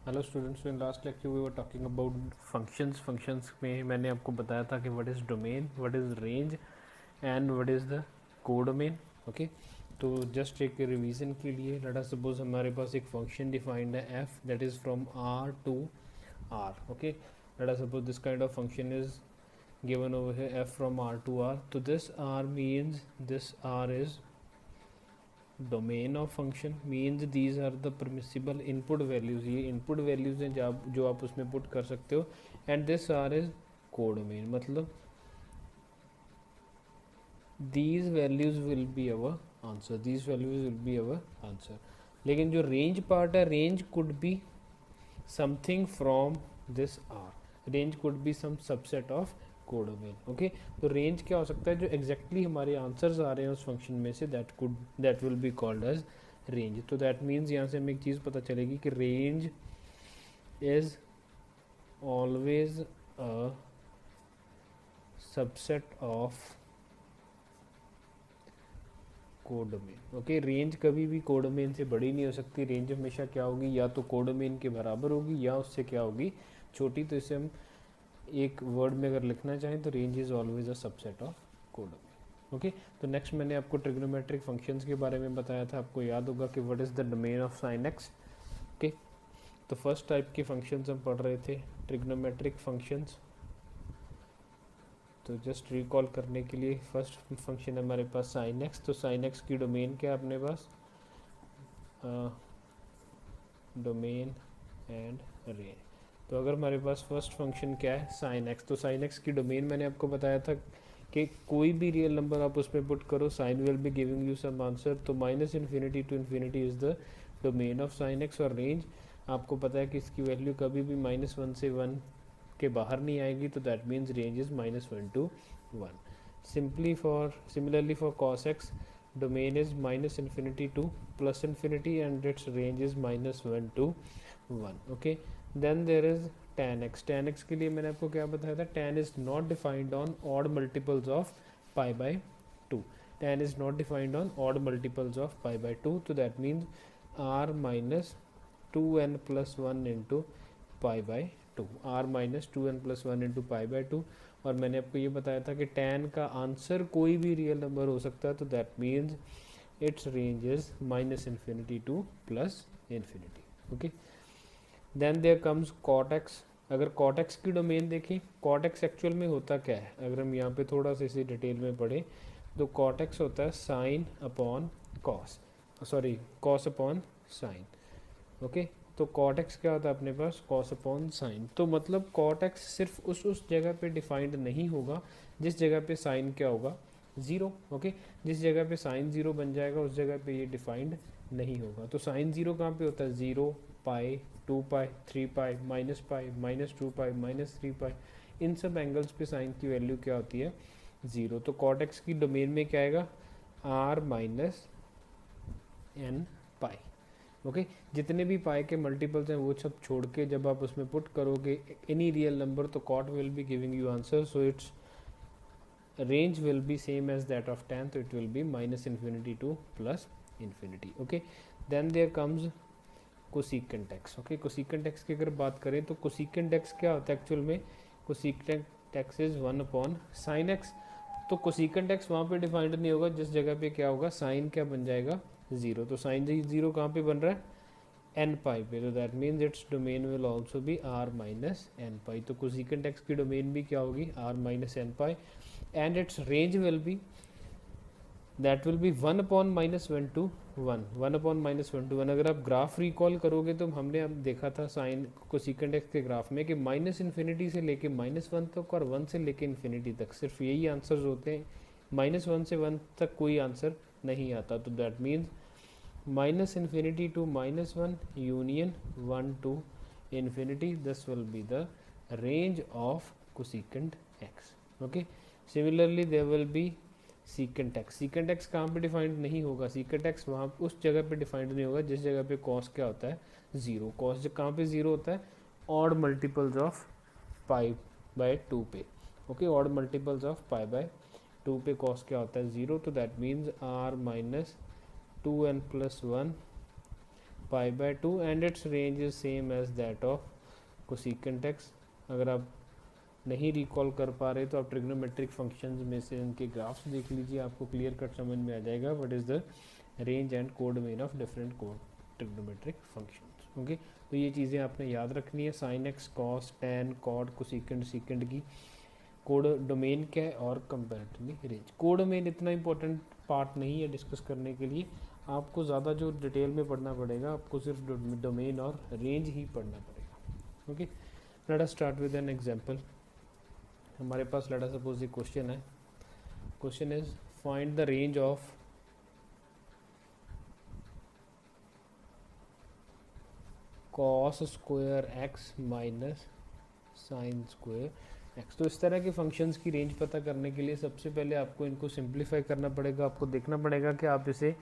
Hello students, in last lecture we were talking about functions में मैंने आपको बताया था कि what is domain, what is range and what is the codomain. Okay, तो just एक रिवीजन के लिए लेट अस सपोज हमारे पास एक फंक्शन डिफाइंड है f that is from R to R. Okay, let us suppose this kind of function is given over here f from r to r, so this r means this r is domain of function, means these are the permissible input values, ये input values हैं जो आप उसमें put कर सकते हो, and this r is codomain, मतलब these values will be our answer, these values will be our answer। लेकिन जो range part है, range could be something from this r, range could be some subset of codomain. Okay, तो range क्या हो सकता है, जो एग्जैक्टली हमारे आंसर्स आ रहे हैं उस फंक्शन में से, that will be called as range. तो दैट मीन्स यहाँ से हमें एक चीज़ पता चलेगी कि range is always a subset of codomain. Okay, range कभी भी कोडोमेन से बड़ी नहीं हो सकती, रेंज हमेशा क्या होगी, या तो कोडोमेन के बराबर होगी या उससे क्या होगी, छोटी। तो इसे हम एक वर्ड में अगर लिखना चाहें तो range is always a subset of codomain. Okay, तो नेक्स्ट मैंने आपको ट्रिग्नोमेट्रिक फंक्शंस के बारे में बताया था, आपको याद होगा कि what is the domain of sine x. Okay, तो फर्स्ट टाइप के फंक्शंस हम पढ़ रहे थे, ट्रिग्नोमेट्रिक फंक्शंस। तो जस्ट रिकॉल करने के लिए, फर्स्ट फंक्शन है हमारे पास साइन एक्स, तो साइन एक्स की डोमेन क्या है अपने पास, डोमेन एंड रेंज। तो अगर हमारे पास फर्स्ट फंक्शन क्या है, साइन एक्स, तो साइन एक्स की डोमेन मैंने आपको बताया था कि कोई भी रियल नंबर आप उसमें पुट करो, sine will be giving you some answer. तो minus infinity to infinity is the domain of sine x. और रेंज आपको पता है कि इसकी वैल्यू कभी भी -1 से 1 के बाहर नहीं आएगी, तो that means range is -1 to 1। Similarly for cos x, domain is minus infinity to plus infinity and its range is -1 to 1। okay, then there is tan x। tan x के लिए मैंने आपको क्या बताया था, tan is not defined on odd multiples of pi by 2। tan is not defined on odd multiples of pi by 2, तो that means r minus 2n plus 1 into pi by 2, r minus 2n plus 1 into pi by 2। और मैंने आपको ये बताया था कि tan का answer कोई भी रियल नंबर हो सकता है, तो that means its range is minus infinity to plus infinity. Okay, then there comes cot x. अगर कॉट एक्स की डोमेन देखें, कॉट एक्स एक्चुअल में होता क्या है, अगर हम यहाँ पे थोड़ा सा इसे डिटेल में पढ़ें, तो कॉट एक्स होता है sine upon cos, sorry cos upon sine. Okay, तो कॉट एक्स क्या होता है अपने पास, कॉस अपॉन साइन। तो मतलब कॉट एक्स सिर्फ उस जगह पे डिफाइंड नहीं होगा जिस जगह पे साइन क्या होगा, ज़ीरो। ओके, जिस जगह पे साइन ज़ीरो बन जाएगा उस जगह पे ये डिफाइंड नहीं होगा। तो साइन ज़ीरो कहाँ पे होता है, ज़ीरो, पाई, 2 पाई, 3 पाई, -2 पाई, -3 पाई, इन सब एंगल्स पे साइन की वैल्यू क्या होती है, ज़ीरो। तो कॉट एक्स की डोमेन में क्या आएगा, r माइनस एन पाई। ओके, जितने भी पाई के मल्टीपल्स हैं वो सब छोड़ के जब आप उसमें पुट करोगे एनी रियल नंबर, तो cot will be giving you answer, so it's range will be same as that of tan, so it will be minus infinity to plus infinity। okay, then there comes cosecant x। okay, cosecant x की अगर बात करें तो cosecant x क्या होता है actual में, cosecant x is 1 upon sin x। तो cosecant x वहाँ पे डिफाइंड नहीं होगा जिस जगह पे क्या होगा, साइन क्या बन जाएगा, ज़ीरो। तो साइन ज़ीरो कहाँ पे बन रहा है, एन पाई पे, तो that means its domain will also भी आर माइनस एन पाई। तो cosecant x की डोमेन भी क्या होगी, R minus n pi, and its range will be, that will be 1 upon -1 to 1, 1 upon -1 to 1। अगर आप ग्राफ रिकॉल करोगे तो हमने अब देखा था साइन को सीकेंड एक्स के ग्राफ में कि माइनस इन्फिनिटी से लेके -1 तक और 1 से लेके इन्फिनिटी तक सिर्फ यही आंसर्स होते हैं, -1 से 1 तक कोई आंसर नहीं आता। तो that means minus infinity to -1 union 1 to infinity, this will be the range of cosecant x। okay, similarly there will be secant x. Secant x कहाँ पे डिफाइंड नहीं होगा, सीकेंट एक्स वहाँ उस जगह पे डिफाइंड नहीं होगा जिस जगह पे कॉस क्या होता है, ज़ीरो। कॉस कहाँ पे ज़ीरो होता है, odd multiples of pi by 2 पे। Okay, odd multiples of pi by 2 पे कॉस क्या होता है, ज़ीरो। तो that means r minus 2n plus 1 pi by 2 and its range is same as that of cosecant x. अगर आप नहीं recall कर पा रहे तो आप ट्रिग्नोमेट्रिक फंक्शंस में से इनके ग्राफ्स देख लीजिए, आपको क्लियर कट समझ में आ जाएगा what is the range and codomain of different code trigonometric functions. Okay, तो ये चीज़ें आपने याद रखनी है, sine x, cos, tan, cot, cosecant, secant की कोड डोमेन क्या है और कंपैरेटिवली रेंज। कोड डोमेन इतना इंपॉर्टेंट पार्ट नहीं है डिस्कस करने के लिए, आपको ज़्यादा जो डिटेल में पढ़ना पड़ेगा, आपको सिर्फ डोमेन और रेंज ही पढ़ना पड़ेगा। Okay, let us start with an example. हमारे पास लेट अस सपोज ये क्वेश्चन है, question is find the range of cos square x minus sine square x. तो इस तरह के फंक्शंस की रेंज पता करने के लिए सबसे पहले आपको इनको सिंप्लीफाई करना पड़ेगा, आपको देखना पड़ेगा कि आप इसे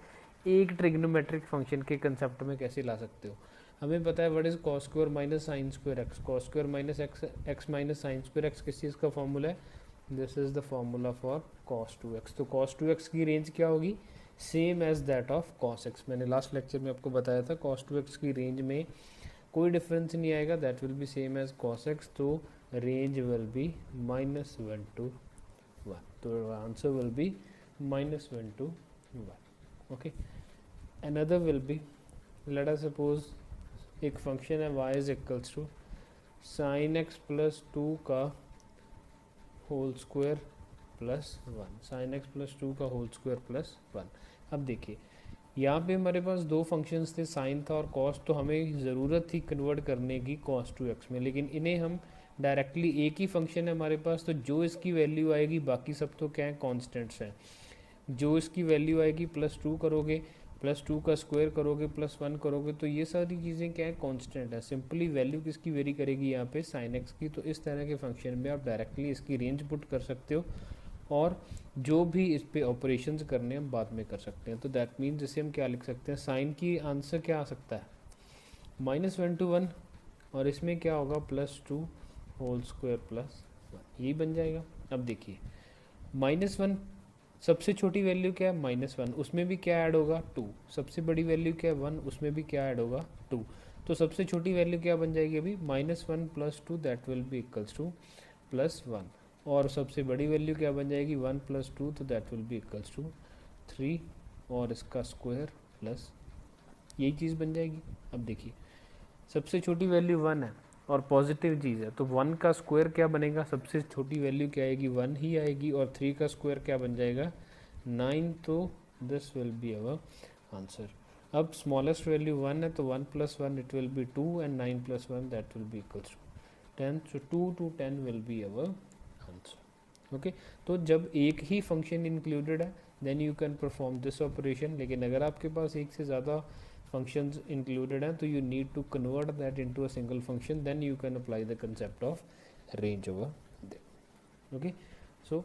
एक ट्रिग्नोमेट्रिक फंक्शन के कंसेप्ट में कैसे ला सकते हो। हमें पता है what is cos square minus sine square x, cos square minus x, x minus sine square x किस चीज़ का फॉर्मूला है, this is the formula for cos 2x। तो कॉस 2x की रेंज क्या होगी, same as that of cos x। मैंने last lecture में आपको बताया था कॉस 2x की रेंज में कोई डिफरेंस नहीं आएगा, that will be same as cos x। तो रेंज विल बी -1 to 1, तो answer will be -1 to 1। Okay, another will be, let us suppose एक फंक्शन है y is equals to sine x plus 2 का whole square plus 1, sine x plus 2 का whole square plus 1। अब देखिए यहाँ पे हमारे पास दो फंक्शंस थे, साइन था और कॉस, तो हमें ज़रूरत थी कन्वर्ट करने की cos 2x में, लेकिन इन्हें हम डायरेक्टली, एक ही फंक्शन है हमारे पास, तो जो इसकी वैल्यू आएगी बाकी सब तो क्या है, कॉन्स्टेंट्स हैं। जो इसकी वैल्यू आएगी +2 करोगे, +2 का स्क्वायर करोगे, +1 करोगे, तो ये सारी चीज़ें क्या है, कांस्टेंट है। सिंपली वैल्यू किसकी वेरी करेगी यहाँ पे, साइन एक्स की। तो इस तरह के फंक्शन में आप डायरेक्टली इसकी रेंज पुट कर सकते हो और जो भी इस पे ऑपरेशंस करने हम बाद में कर सकते हैं। तो दैट मीन्स इसे हम क्या लिख सकते हैं, साइन की आंसर क्या आ सकता है, -1 to 1, और इसमें क्या होगा, +2 होल स्क्वायर प्लस 1, यही बन जाएगा। अब देखिए -1 सबसे छोटी वैल्यू क्या है, -1, उसमें भी क्या ऐड होगा, 2। सबसे बड़ी वैल्यू क्या है, 1, उसमें भी क्या ऐड होगा, 2। तो सबसे छोटी वैल्यू क्या बन जाएगी अभी, -1 + 2 that will be equals to +1, और सबसे बड़ी वैल्यू क्या बन जाएगी, 1 + 2 तो that will be equals to 3, और इसका स्क्वायर प्लस, यही चीज़ बन जाएगी। अब देखिए सबसे छोटी वैल्यू 1 है और पॉजिटिव चीज़ है, तो 1 का स्क्वायर क्या बनेगा, सबसे छोटी वैल्यू क्या आएगी, 1 ही आएगी, और 3 का स्क्वायर क्या बन जाएगा, 9। तो this will be our answer. अब स्मॉलेस्ट वैल्यू 1 है, तो 1 + 1 it will be 2 and 9 + 1 that will be equals to 10। So 2 to 10 will be our answer. Okay, तो जब एक ही फंक्शन इंक्लूडेड है then you can perform this operation, लेकिन अगर आपके पास एक से ज़्यादा functions included हैं तो you need to convert that into a single function, then you can apply the concept of range over there. Okay, so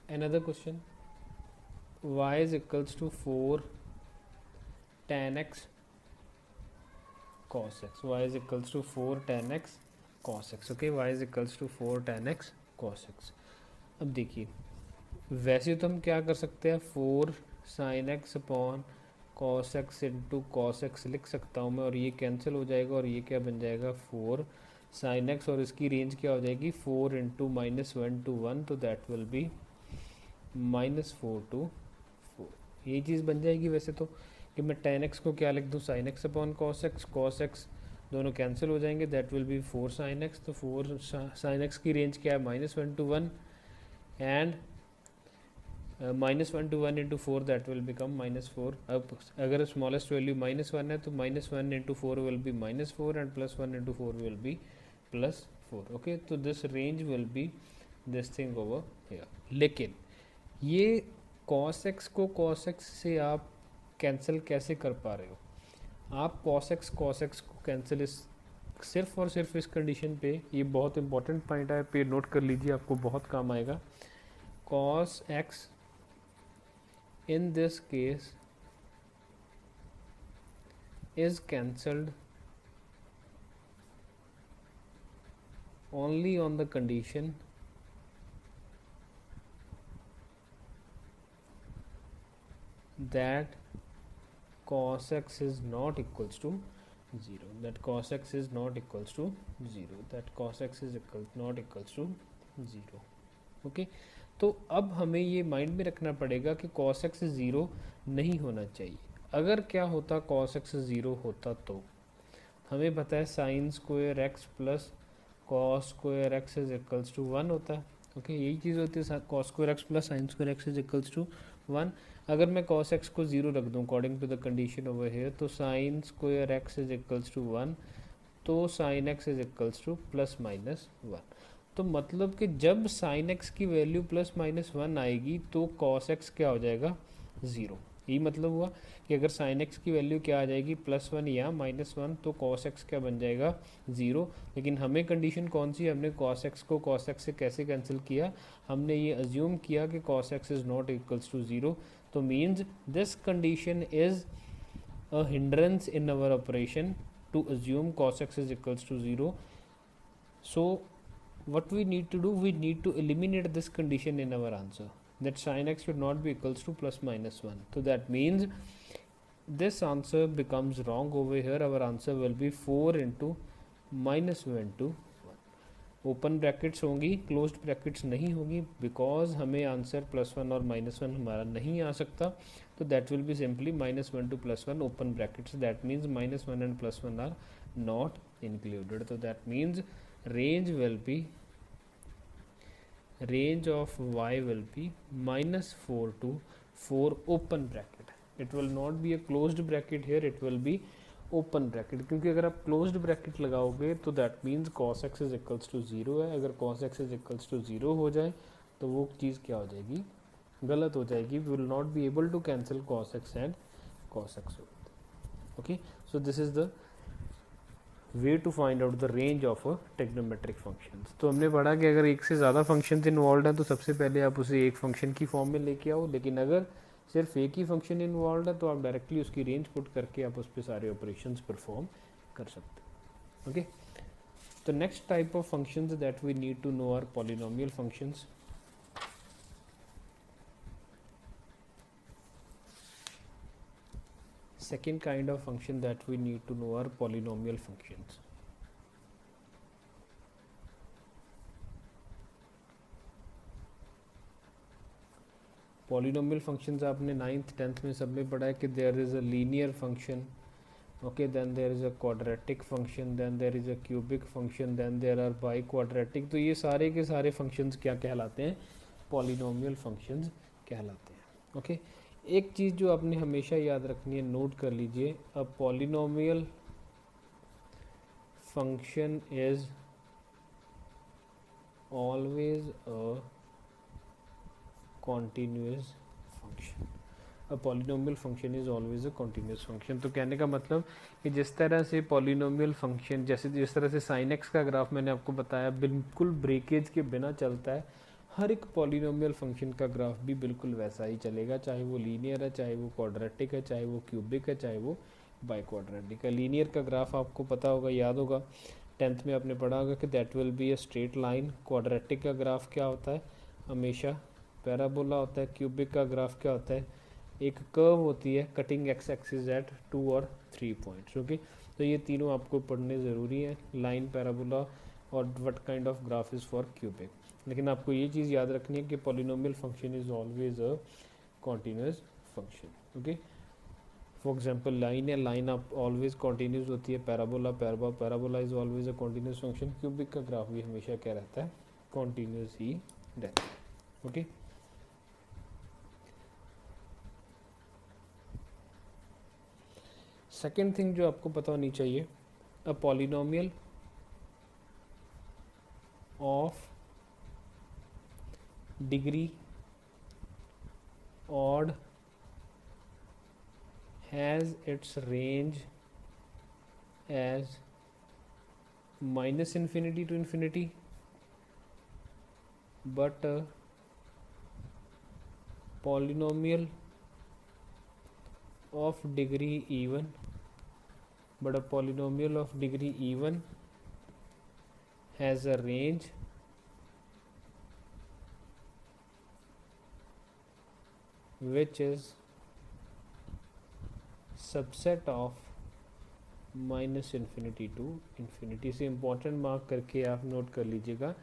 another question, y is equals to 4 tan x cos x, y is equals to 4 tan x cos x। okay, y is equals to 4 tan x cos x। अब देखिए वैसे तो हम क्या कर सकते हैं, 4 sin x upon cos x into cos x लिख सकता हूँ मैं, और ये कैंसिल हो जाएगा, और ये क्या बन जाएगा, 4 sin x, और इसकी रेंज क्या हो जाएगी, 4 इंटू -1 to 1, तो दैट विल बी -4 to 4, ये चीज़ बन जाएगी। वैसे तो कि मैं tan x को क्या लिख दूँ, sin x upon cos x दोनों कैंसिल हो जाएंगे, that will be 4 sin x। तो 4 sin x की रेंज क्या है, -1 to 1, and -1 to 1 into 4 that will become -4। अब अगर स्मॉलेस्ट वैल्यू -1 है तो -1 into 4 will be -4 and +1 into 4 will be +4। Okay, तो this range will be this thing over here. लेकिन ये cos x को cos x से आप कैंसिल कैसे कर पा रहे हो, आप cos x को कैंसिल इस सिर्फ और सिर्फ इस कंडीशन पे, ये बहुत इंपॉर्टेंट पॉइंट है, पे नोट कर लीजिए, आपको बहुत काम आएगा। cos x in this case is cancelled only on the condition that cos x is not equals to 0, that cos x is not equals to 0, that cos x is not equals to 0. Okay, तो अब हमें ये mind में रखना पड़ेगा कि cos x 0 नहीं होना चाहिए. अगर क्या होता cos x 0 होता तो हमें पता है sine square x plus cos square x is equals to 1 होता है. ओके, यही चीज़ होती है cos square x plus sine square x is equals to 1. अगर मैं कॉस एक्स को 0 रख दूँ according to the condition over here, तो sine square x is equals to 1, तो sine x is equals to plus minus 1. तो मतलब कि जब साइन एक्स की वैल्यू प्लस माइनस 1 आएगी तो कॉस एक्स क्या हो जाएगा 0. यही मतलब हुआ कि अगर साइन एक्स की वैल्यू क्या आ जाएगी +1 या -1, तो कॉस एक्स क्या बन जाएगा 0. लेकिन हमें कंडीशन कौन सी, हमने कॉस एक्स को कॉस एक्स से कैसे कैंसिल किया, हमने ये अज्यूम किया कि cos x is not equals to 0. तो means this condition is a hindrance in our operation to assume cos x is equals to 0. So what we need to do, we need to eliminate this condition in our answer, that sin x should not be equals to plus minus 1. So that means this answer becomes wrong over here. Our answer will be 4 into minus 1 to 1. Open brackets होंगी, closed brackets नहीं होगी, because हमें answer +1 और -1 हमारा नहीं आ सकता. तो that will be simply -1 to +1 open brackets. That means -1 and +1 are not included. So that means range will be, range of y will be -4 to 4 open bracket. It will not be a closed bracket here, it will be open bracket. क्योंकि अगर आप closed bracket लगाओगे तो that means cos x is equals to 0 है. अगर cos x is equals to 0 हो जाए तो वो चीज़ क्या हो जाएगी, गलत हो जाएगी. We will not be able to cancel cos x and cos x. Okay, so this is the way to find out the range of a trigonometric functions. तो हमने पढ़ा कि अगर एक से ज़्यादा फंक्शंस इन्वॉल्व हैं तो सबसे पहले आप उसे एक फंक्शन की फॉर्म में लेके आओ. लेकिन अगर सिर्फ एक ही फंक्शन इन्वॉल्व है तो आप डायरेक्टली उसकी रेंज पुट करके आप उस पर सारे ऑपरेशंस परफॉर्म कर सकते हो. ओके, तो next type of functions that we need to know are polynomial functions. Second kind of function that we need to know are polynomial functions. Polynomial functions आपने 9th 10th में सब में पढ़ा है कि there is a linear function, okay, then there is a quadratic function, then there is a cubic function, then there are biquadratic. तो ये सारे के सारे functions क्या कहलाते हैं, polynomial functions कहलाते हैं. okay? एक चीज़ जो आपने हमेशा याद रखनी है, नोट कर लीजिए, a polynomial function is always a continuous function. A polynomial function is always a continuous function. तो कहने का मतलब कि जिस तरह से पॉलिनोमियल फंक्शन, जैसे जिस तरह से साइन एक्स का ग्राफ मैंने आपको बताया बिल्कुल ब्रेकेज के बिना चलता है, हर एक पॉलिनोमियल फंक्शन का ग्राफ भी बिल्कुल वैसा ही चलेगा, चाहे वो लीनियर है, चाहे वो क्वाड्रेटिक है, चाहे वो क्यूबिक है, चाहे वो बाइक्वाड्रेटिक है. लीनियर का ग्राफ आपको पता होगा, याद होगा, 10th में आपने पढ़ा होगा कि that will be a straight line. Quadratic का ग्राफ क्या होता है, हमेशा पैराबोला होता है. क्यूबिक का ग्राफ क्या होता है, एक कर्व होती है कटिंग एक्स एक्सिस एट 2 और 3 पॉइंट्स. ओके, तो ये तीनों आपको पढ़ने ज़रूरी है, लाइन, पैराबोला और what kind of graph is for cubic. लेकिन आपको ये चीज़ याद रखनी है कि polynomial function is always a continuous function. Okay, for example line है, लाइन आप ऑलवेज कॉन्टीन्यूअस होती है. Parabola, parabola is always a continuous function. Cubic का ग्राफ भी हमेशा क्या रहता है, कॉन्टीन्यूअस ही रहता है. ओके, सेकेंड थिंग जो आपको पता होनी चाहिए, a polynomial of degree odd has its range as -infinity to infinity, but a polynomial of degree even, but a polynomial of degree even has a range which is subset of minus infinity to infinity. से important mark करके आप note कर लीजिएगा।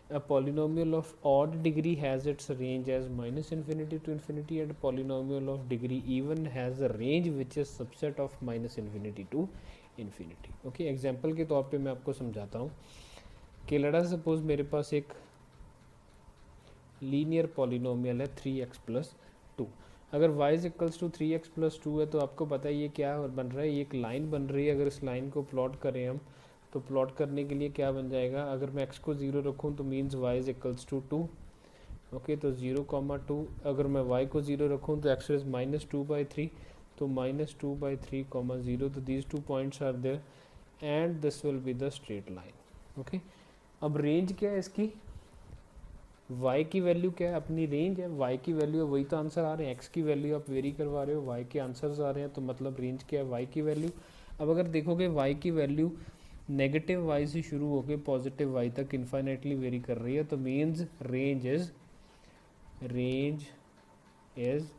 A polynomial of odd degree has its range as minus infinity to infinity, and a polynomial of degree even has a range which is subset of minus infinity to infinity. Okay, example के तौर पे मैं आपको समझाता हूँ कि लड़ा suppose मेरे पास एक लीनियर पॉलिनोमियल है 3x+2। अगर y is equals to 3x+2 है तो आपको पता है ये क्या बन रहा है, ये एक लाइन बन रही है। अगर इस लाइन को प्लॉट करें हम तो प्लॉट करने के लिए क्या बन जाएगा, अगर मैं x को 0 रखूँ तो means y is equals to 2। Okay, तो 0,2। अगर मैं y को 0 रखूँ तो x इज -2/3, तो -2/3, 0। तो these two points are there and this will be the straight line. Okay, अब रेंज क्या है इसकी, y की वैल्यू क्या है, अपनी रेंज है, y की वैल्यू है, वही तो आंसर आ रहे हैं। x की वैल्यू आप वेरी करवा रहे हो, y के आंसर्स आ रहे हैं, तो मतलब रेंज क्या है, y की वैल्यू। अब अगर देखोगे y की वैल्यू नेगेटिव y से शुरू होकर पॉजिटिव y तक इन्फाइनेटली वेरी कर रही है, तो means range is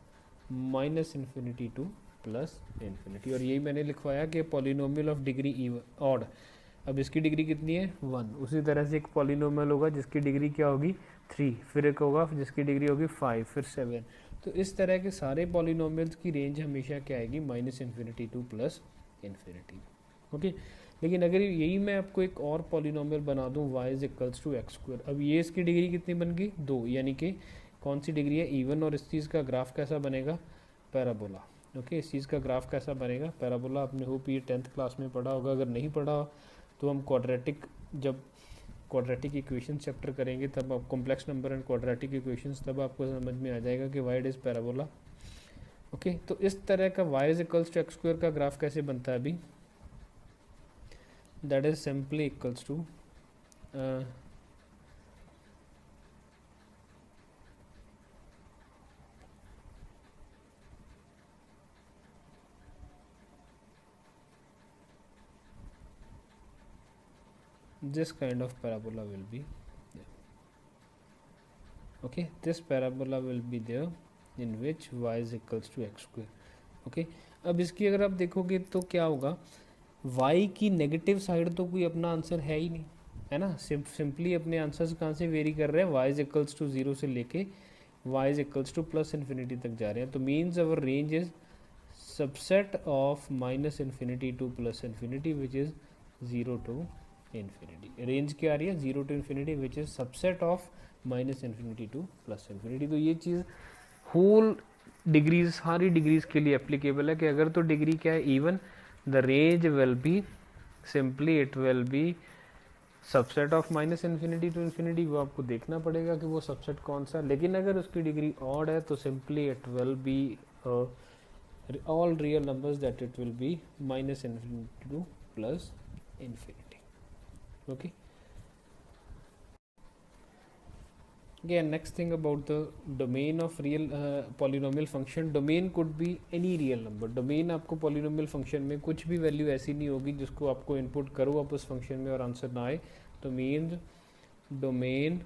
minus infinity to plus infinity. और यही मैंने लिखवाया कि polynomial of degree even odd. अब इसकी डिग्री कितनी है 1। उसी तरह से एक पॉलिनोमियल होगा जिसकी डिग्री क्या होगी 3, फिर एक होगा जिसकी डिग्री होगी 5, फिर 7। तो इस तरह के सारे पॉलिनोमियल्स की रेंज हमेशा क्या आएगी, minus infinity to plus infinity. Okay, लेकिन अगर यही मैं आपको एक और पॉलिनोमियल बना दूं y is equals to x², अब ये इसकी डिग्री कितनी बन गई 2, यानी कि कौन सी डिग्री है इवन। और इस चीज़ का ग्राफ कैसा बनेगा, पैराबोला। ओके, इस चीज़ का ग्राफ कैसा बनेगा, पैराबोला। आपने होप ये 10th क्लास में पढ़ा होगा, अगर नहीं पढ़ा तो हम जब क्वाड्रेटिक इक्वेशन चैप्टर करेंगे तब आप complex number and quadratic equations, तब आपको समझ में आ जाएगा कि वाई इज पैराबोला। ओके, तो इस तरह का y is equals to x² का ग्राफ कैसे बनता है अभी, that is simply equals to this kind of parabola will be there. Okay, this parabola will be there in which y is equals to x²। Okay, अब इसकी अगर आप देखोगे तो क्या होगा, y की नेगेटिव साइड तो कोई अपना आंसर है ही नहीं, है ना। सिंपली अपने आंसर्स कहाँ से वेरी कर रहे हैं, y इज इक्वल्स टू 0 से लेके y is equals to plus infinity तक जा रहे हैं। तो means our range is subset of minus infinity to plus infinity which is 0 to infinity. Range क्या आ रही है 0 to infinity which is subset of minus infinity to plus infinity. तो ये चीज़ होल डिग्रीज, सारी डिग्रीज के लिए एप्लीकेबल है कि अगर तो डिग्री क्या है even, the range will be simply it will be subset of minus infinity to infinity. वो आपको देखना पड़ेगा कि वो सबसेट कौन सा। लेकिन अगर उसकी डिग्री ऑड है तो simply it will be all real numbers that it will be minus infinity to plus infinity. Okay, again next thing about the domain of real polynomial function, domain could be any real number। domain आपको polynomial function में कुछ भी value ऐसी नहीं होगी जिसको आपको input करो आप उस फंक्शन में और आंसर ना आए। तो means domain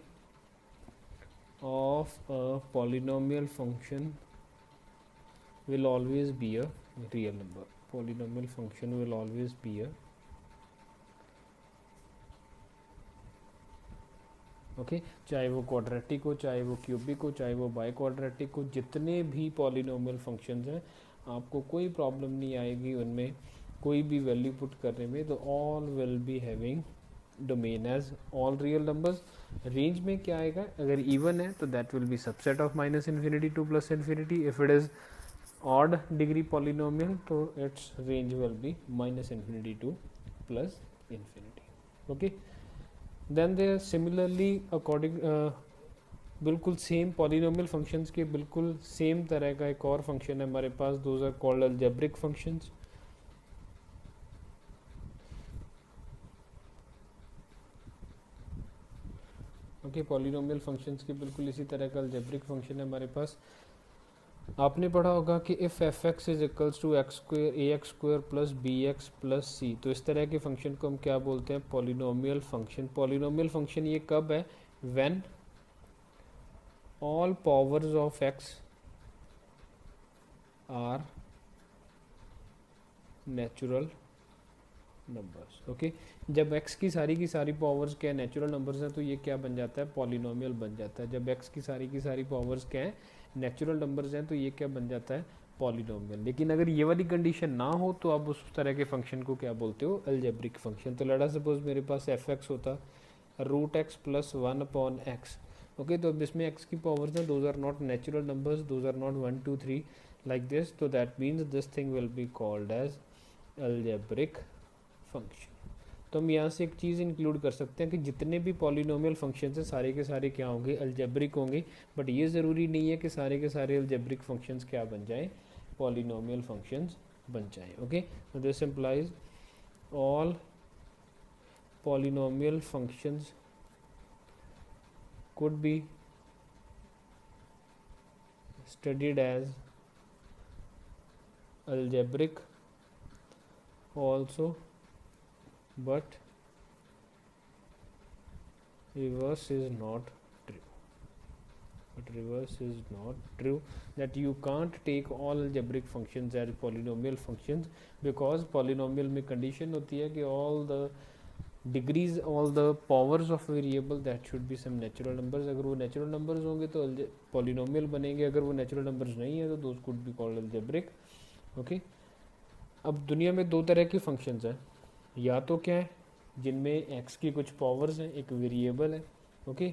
of a polynomial function will always be a real number। polynomial function will always be a okay, चाहे वो क्वाड्रेटिक हो, चाहे वो क्यूबिक हो, चाहे वो बाई क्वाड्रेटिक हो, जितने भी पॉलिनोमियल फंक्शंस हैं आपको कोई प्रॉब्लम नहीं आएगी उनमें कोई भी वैल्यू पुट करने में। तो all will be having domain as all real numbers. Range में क्या आएगा, अगर इवन है तो that will be subset of minus infinity to plus infinity. If it is odd degree polynomial तो its range will be minus infinity to plus infinity. Okay, then they similarly according बिल्कुल same polynomial functions के बिल्कुल same तरह का एक और function है हमारे पास, those are called algebraic functions. Okay, polynomial functions के बिल्कुल इसी तरह का अलजेब्रिक फंक्शन है हमारे पास। आपने पढ़ा होगा कि if f x is equals to x² ax² plus bx plus c, तो इस तरह के फंक्शन को हम क्या बोलते हैं, पॉलिनोमियल फंक्शन। पॉलिनोमियल फंक्शन ये कब है, when all powers of x are natural numbers. Okay, जब x की सारी पावर्स क्या है, नेचुरल नंबर्स हैं, तो ये क्या बन जाता है, पॉलिनोमियल बन जाता है। जब x की सारी पावर्स क्या है, नेचुरल नंबर्स हैं, तो ये क्या बन जाता है, पॉलिनोमियल। लेकिन अगर ये वाली कंडीशन ना हो तो आप उस तरह के फंक्शन को क्या बोलते हो, अलजेब्रिक फंक्शन। तो लेट्स सपोज मेरे पास f(x) होता root x plus 1/x। Okay, तो अब इसमें x की पावर्स हैं, those are not natural numbers, those are not 1 2 3 like this, so that means this thing will be called as algebraic function. तो हम यहाँ से एक चीज़ इंक्लूड कर सकते हैं कि जितने भी पॉलिनोमियल फंक्शंस हैं सारे के सारे क्या होंगे, अलजेब्रिक होंगे। बट ये ज़रूरी नहीं है कि सारे के सारे अलजेब्रिक फंक्शंस क्या बन जाएं, पॉलिनोमियल फंक्शंस बन जाएं। ओके, तो this implies all polynomial functions could be studied as algebraic also, but reverse is not true. But reverse is not true, that you can't take all algebraic functions as polynomial functions, because polynomial में condition होती है कि all the degrees, all the powers of variable, that should be some natural numbers। अगर वो natural numbers होंगे तो polynomial बनेंगे, अगर वो natural numbers नहीं है तो those could be called algebraic। Okay, अब दुनिया में दो तरह के फंक्शंस हैं, या तो क्या है जिनमें x की कुछ पावर्स हैं, एक वेरिएबल है। ओके,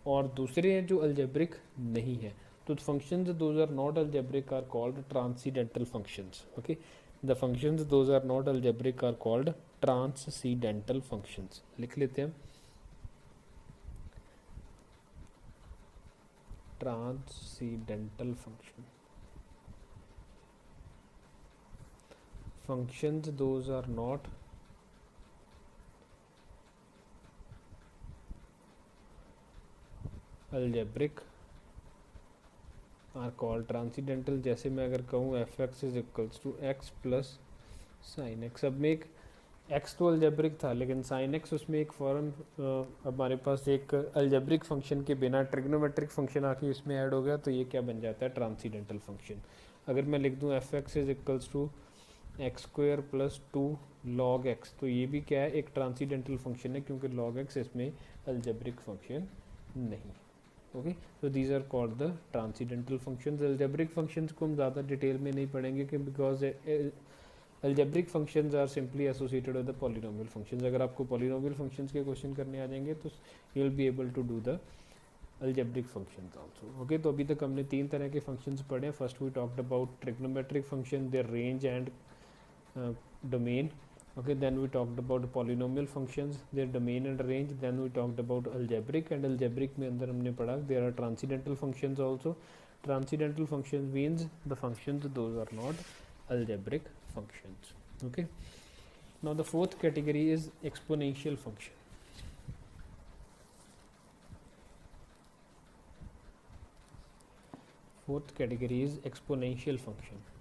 और दूसरे हैं जो अलजेब्रिक नहीं है। तो functions those are not algebraic are called transcendental functions. Okay, the functions those are not algebraic are called transcendental functions. लिख लेते हैं, transcendental function, functions those are not algebraic are called transcendental। जैसे मैं अगर कहूँ f(x) is equals to x plus sine x, अब में एक x तो अलजेब्रिक था लेकिन साइन x उसमें एक फ़ौरन हमारे पास एक अलजेब्रिक फंक्शन के बिना ट्रिग्नोमेट्रिक फंक्शन आके इसमें ऐड हो गया, तो ये क्या बन जाता है, ट्रांसीडेंटल फंक्शन। अगर मैं लिख दूँ f(x) is equals to x² plus 2 log x, तो ये भी क्या है, एक ट्रांसीडेंटल फंक्शन है, क्योंकि log x इसमें अलजेब्रिक फंक्शन नहीं। ओके, तो these are called the transcendental functions. Algebraic functions को हम ज़्यादा डिटेल में नहीं पढ़ेंगे कि because algebraic functions are simply associated with the polynomial functions. अगर आपको पॉलिनोमियल फंक्शंस के क्वेश्चन करने आ जाएंगे तो you will be able to do the algebraic functions also. Okay, तो अभी तक हमने तीन तरह के फंक्शंस पढ़े हैं। First we talked about trigonometric function, their range and domain। Okay, then we talked about polynomial functions, their domain and range। then we talked about algebraic, and algebraic में अंदर हमने पढ़ा there are transcendental functions also। transcendental functions means the functions those are not algebraic functions। okay, now the fourth category is exponential function। fourth category is exponential function।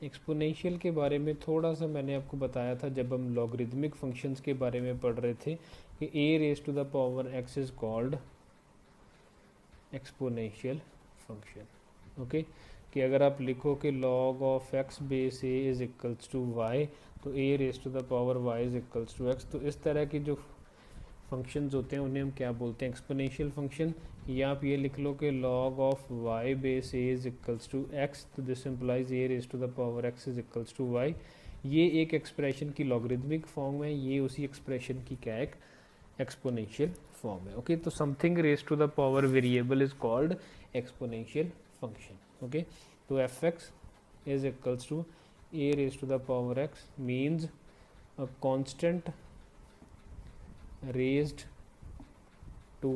Exponential के बारे में थोड़ा सा मैंने आपको बताया था जब हम लॉगरिदमिक फंक्शंस के बारे में पढ़ रहे थे कि a raise to the power x is called exponential function. Okay, कि अगर आप लिखो कि log of x base a is equals to y, तो a raise to the power y is equals to x, तो इस तरह की जो फंक्शंस होते हैं उन्हें हम क्या बोलते हैं, एक्सपोनेंशियल फंक्शन। या आप ये लिख लो कि log of y base a is equals to x, तो this implies a raise to the power x is equals to y। ये एक एक्सप्रेशन की लॉगरिदमिक फॉर्म है, ये उसी एक्सप्रेशन की क्या एक एक्सपोनेंशियल फॉर्म है। ओके, तो something raise to the power variable is called exponential function. Okay, तो f(x) is equals to a raise to the power x means a constant raised to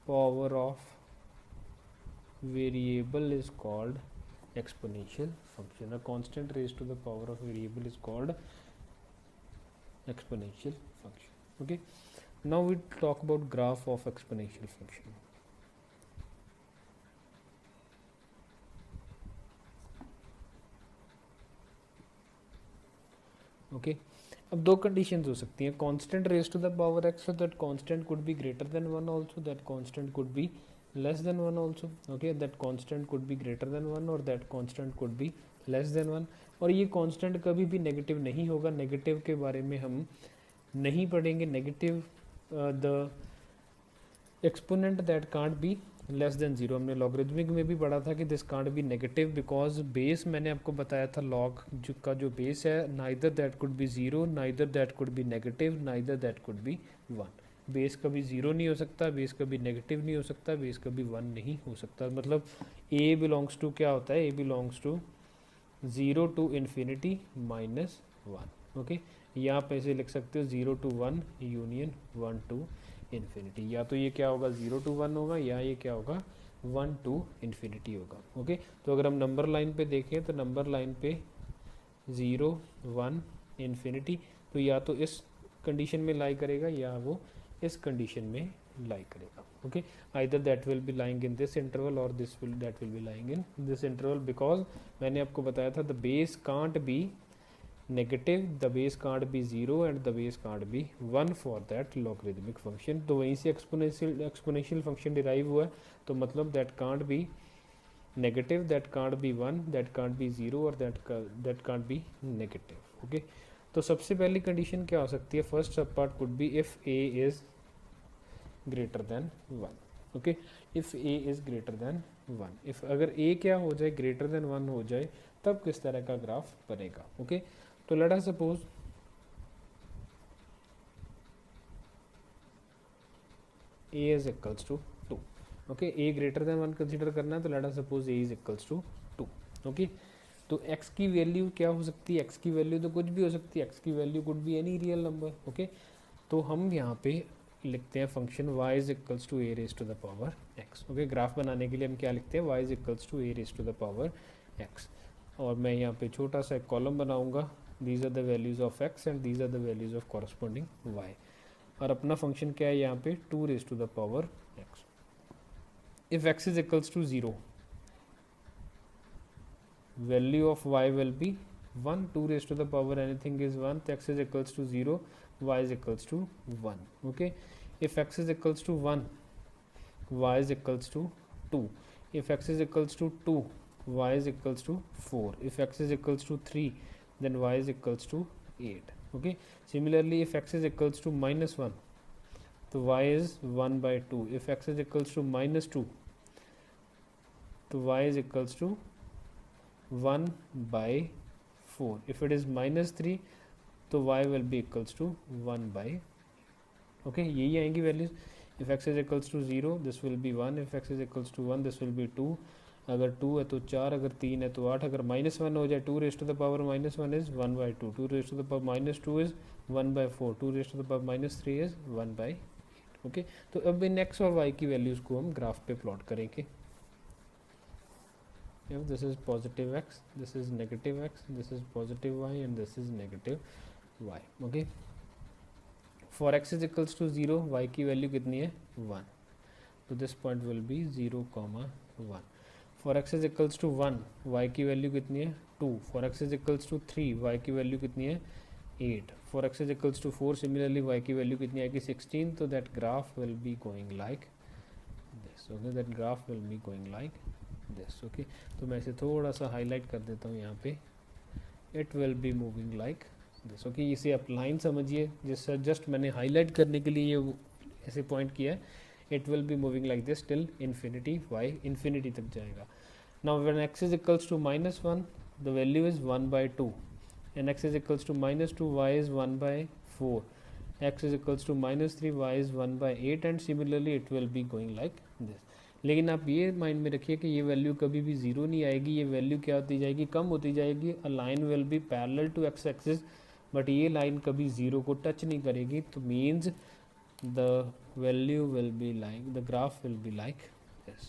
power of variable is called exponential function। A constant raised to the power of variable is called exponential function। okay, now we talk about graph of exponential function। okay, अब दो conditions हो सकती हैं, constant raise to the power x, so that constant could be greater than 1 also, that constant could be less than 1 also. Okay, that constant could be greater than 1 or that constant could be less than 1. और ये constant कभी भी negative नहीं होगा, negative के बारे में हम नहीं पढ़ेंगे. Negative the exponent that can't be less than zero. हमने लॉगरिथमिक में भी पढ़ा था कि this can't be negative because base मैंने आपको बताया था लॉग का जो बेस है, neither that could be zero, neither that could be negative, neither that could be one. Base कभी ज़ीरो नहीं हो सकता, बेस कभी नेगेटिव नहीं हो सकता, बेस कभी वन नहीं हो सकता. मतलब ए बिलोंग्स टू क्या होता है, a belongs to zero to infinity minus one. Okay, या आप ऐसे लिख सकते हो zero to one union one to infinity. या तो ये क्या होगा, ज़ीरो टू वन होगा, या ये क्या होगा, वन टू इन्फिनिटी होगा. ओके, तो अगर हम नंबर लाइन पे देखें तो नंबर लाइन पे ज़ीरो वन इन्फिनिटी, तो या तो इस कंडीशन में लाई करेगा या वो इस कंडीशन में लाई करेगा. Okay, either that will be lying in this interval or this will that will be lying in this interval, because मैंने आपको बताया था the base can't be negative, the base can't be zero and the base can't be one for that logarithmic function. तो वहीं से exponential function derive हुआ है. तो मतलब that can't be negative, that can't be one, that can't be zero और that can't be negative. Okay, तो सबसे पहली कंडीशन क्या हो सकती है, फर्स्ट सब part could be if A is greater than one. Okay, if A is greater than one, if अगर ए क्या हो जाए, ग्रेटर दैन वन हो जाए, तब किस तरह का ग्राफ बनेगा. ओके, तो let us suppose a is equals to two. Okay, a greater than one consider करना है, तो let us suppose a is equals to two. Okay, तो x की वैल्यू क्या हो सकती है, x की वैल्यू तो कुछ भी हो सकती है, x की value could be any real number. Okay, तो हम यहाँ पे लिखते हैं function y is equals to a raise to the power x. Okay, graph बनाने के लिए हम क्या लिखते हैं, y is equals to a raise to the power x. और मैं यहाँ पे छोटा सा एक कॉलम बनाऊंगा, these are the values of x and these are the values of corresponding y. और अपना फंक्शन क्या है यहाँ पे, two raise to the power x. If x is equals to zero, value of y will be 1, 2 raised to the power anything is 1, so x is equals to 0, y is equals to 1. Okay, if x is equals to 1, y is equals to 2. If x is equals to 2, y is equals to 4. If x is equals to 3, then y is equals to 8. Okay, similarly if x is equals to minus 1, so y is 1 by 2. If x is equals to minus 2, so y is equals to 1 by 4. If it is minus 3, तो y will be equals to 1 by. Okay, यही आएंगी values. If x is equals to 0, this will be 1. If x is equals to 1, this will be 2. अगर 2 है तो 4, अगर 3 है तो 8. अगर माइनस 1 हो जाए, 2 raise to the power minus 1 is 1 by 2. 2 raise to the power minus 2 is 1 by 4. 2 raise to the power minus 3 is 1 by 8. Okay, तो अब इन x और y की वैल्यूज़ को हम ग्राफ पे प्लॉट करेंगे. If this is positive x, this is negative x, this is positive y and this is negative y. Okay, for x is equals to 0, y की वैल्यू कितनी है, 1. तो this point will be 0, 1. For x is equals to 1, y की value कितनी है, 2. For x is equals to 3, y की value कितनी है, 8. For x is equals to 4, similarly y की वैल्यू कितनी आएगी, 16. तो that graph will be going like this. Okay, that graph will be going like this. Okay, तो मैं इसे थोड़ा सा हाईलाइट कर देता हूँ यहाँ पे. It will be moving like this. Okay, इसे आप लाइन समझिए, जिस जस्ट मैंने हाईलाइट करने के लिए ये ऐसे पॉइंट किया है. It will be moving like this till infinity, y infinity तक जाएगा. Now when x is equals to minus 1, the value is 1 by 2 and x is equals to minus 2, y is 1 by 4. x is equals to minus 3, y is 1 by 8 and similarly it will be going like this. लेकिन आप ये mind में रखिए कि ये value कभी भी zero नहीं आएगी, ये वैल्यू क्या होती जाएगी, कम होती जाएगी. A line will be parallel to x axis, but ये लाइन कभी ज़ीरो को टच नहीं करेगी. तो means the value will be like, the graph will be like this.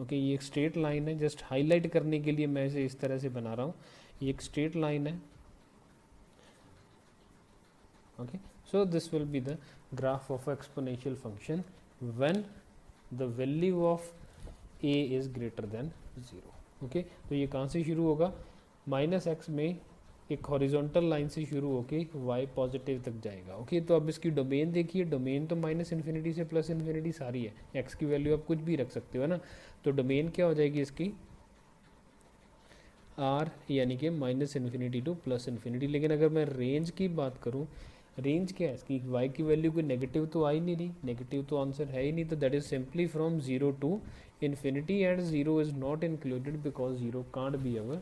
Okay, ये एक स्ट्रेट लाइन है, जस्ट हाईलाइट करने के लिए मैं इसे इस तरह से बना रहा हूँ. ये एक स्ट्रेट लाइन है. Okay, so this will be the graph of exponential function when the value of a is greater than 0. okay, तो ये कहाँ से शुरू होगा, माइनस एक्स में एक हॉरिजॉन्टल लाइन से शुरू होके y पॉजिटिव तक जाएगा। ओके, तो अब इसकी डोमेन देखिए, डोमेन तो माइनस इन्फिनिटी से प्लस इन्फिनिटी सारी है, x की वैल्यू आप कुछ भी रख सकते हो ना, तो डोमेन क्या हो जाएगी इसकी r, यानी कि minus infinity to plus infinity. लेकिन अगर मैं रेंज की बात करूँ, रेंज क्या है इसकी, y की वैल्यू कोई नेगेटिव तो आ ही नहीं रही, नेगेटिव तो आंसर है ही नहीं, तो that is simply from 0 to infinity, and 0 is not included because 0 can't be our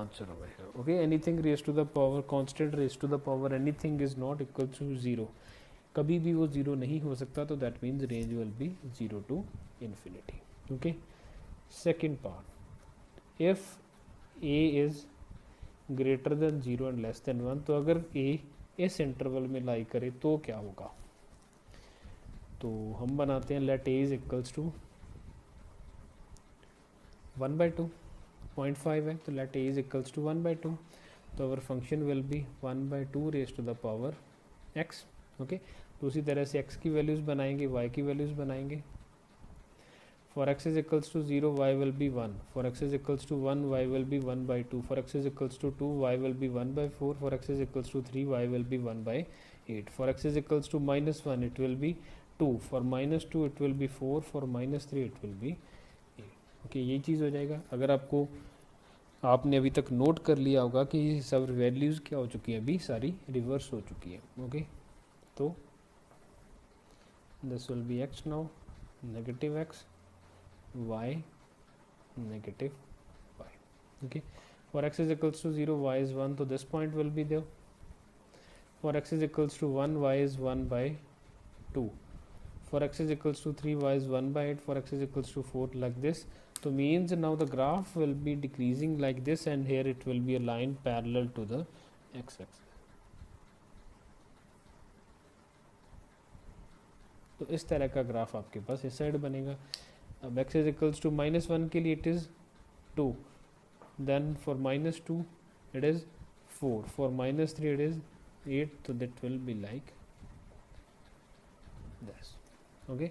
answer over here. Okay, anything raised to the power constant raised to the power anything is not equal to 0, कभी भी वो 0 नहीं हो सकता, तो that means range will be 0 to infinity. Okay, second part, if a is greater than 0 and less than 1, तो अगर a इस इंटरवल में लाई करे तो क्या होगा, तो हम बनाते हैं let a is equals to 1/2, 0.5 है, तो let a is equals to 1/2, तो our function will be 1/2 raise to the power x. Okay, तो उसी तरह से x की वैल्यूज़ बनाएंगे, y की वैल्यूज़ बनाएंगे. For x is equals to 0, y will be 1. For x is equals to 1, y will be 1/2. For x is equals to 2, y will be 1/4. For x is equals to 3, y will be 1/8. For x is equals to -1, it will be 2. For -2, it will be 4. For -3, it will be 8. Okay, यही चीज़ हो जाएगा. अगर आपने अभी तक note कर लिया होगा कि सब वैल्यूज़ क्या हो चुकी हैं, अभी सारी रिवर्स हो चुकी है. ओके, तो this will B x now, negative x, y, negative y. Okay, for x is equals to 0, y is 1, so this point will be there. For x is equals to 1, y is 1/2. For x is equals to 3, y is 1/8. For x is equals to 4, like this. So means now the graph will be decreasing like this, and here it will be a line parallel to the x-axis. तो इस तरह का graph आपके पास इस side बनेगा. अब x is equals to -1 के लिए it is 2, then for -2 it is 4, for -3 it is 8, so that will be like this. Okay,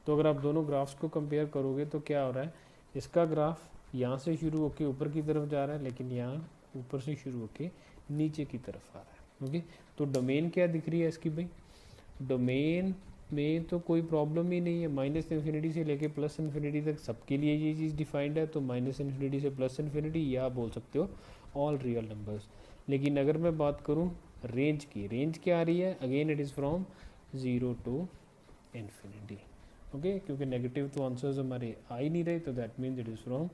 तो अगर आप दोनों ग्राफ्स को कंपेयर करोगे तो क्या हो रहा है, इसका ग्राफ यहाँ से शुरू होके ऊपर की तरफ जा रहा है, लेकिन यहाँ ऊपर से शुरू होके नीचे की तरफ आ रहा है. ओके, तो डोमेन क्या दिख रही है इसकी भाई, डोमेन में तो कोई प्रॉब्लम ही नहीं है, माइनस इन्फिनिटी से लेके प्लस इन्फिनिटी तक सबके लिए ये चीज़ डिफाइंड है. तो माइनस इन्फिनिटी से प्लस इन्फिनिटी, या बोल सकते हो ऑल रियल नंबर्स. लेकिन अगर मैं बात करूँ रेंज की, रेंज क्या आ रही है, again it is from 0 to infinity. Okay, क्योंकि नेगेटिव तो आंसर्स हमारे आ ही नहीं रहे, तो that means it is from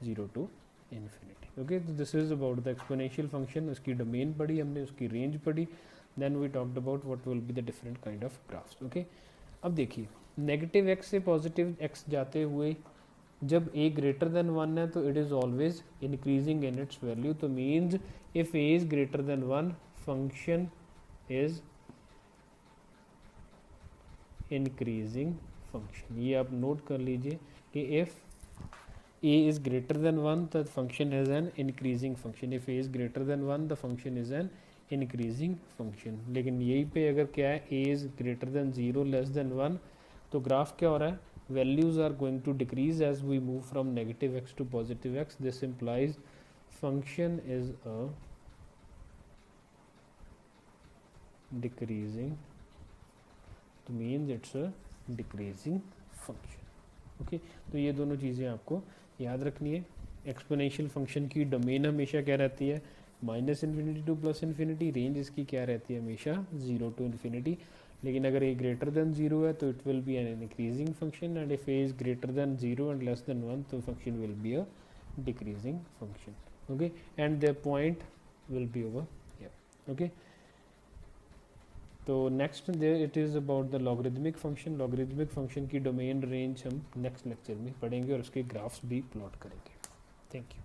0 to infinity. Okay, तो this is about the exponential function. उसकी डोमेन पढ़ी हमने, उसकी रेंज पढ़ी, then we talked about what will be the different kind of graphs. Okay, अब देखिए नेगेटिव एक्स से positive x जाते हुए जब a ग्रेटर देन 1 है तो it is always increasing in its value. तो means if a is greater than 1, function is increasing function. ये आप नोट कर लीजिए कि if a is greater than 1 the function is an increasing function. If a is greater than 1 the function is an increasing function. लेकिन यहीं पे अगर क्या है, a is greater than 0 less than 1, तो ग्राफ क्या हो रहा है, values are going to decrease as we move from negative x to positive x. This implies function is a decreasing, तो means it's a decreasing function. Okay, तो ये दोनों चीज़ें आपको याद रखनी है. एक्सपोनेंशियल फंक्शन की डोमेन हमेशा क्या रहती है, minus infinity to plus infinity. Range इसकी क्या रहती है, हमेशा 0 टू इन्फिनिटी. लेकिन अगर a ग्रेटर देन 0 है तो it will be an increasing function, and if a is greater than 0 and less than 1 तो function will be a decreasing function. Okay, and the point will be over here. Okay, तो next there it is about the logarithmic function. Logarithmic function की domain range हम next lecture में पढ़ेंगे और उसके graphs भी plot करेंगे. Thank you.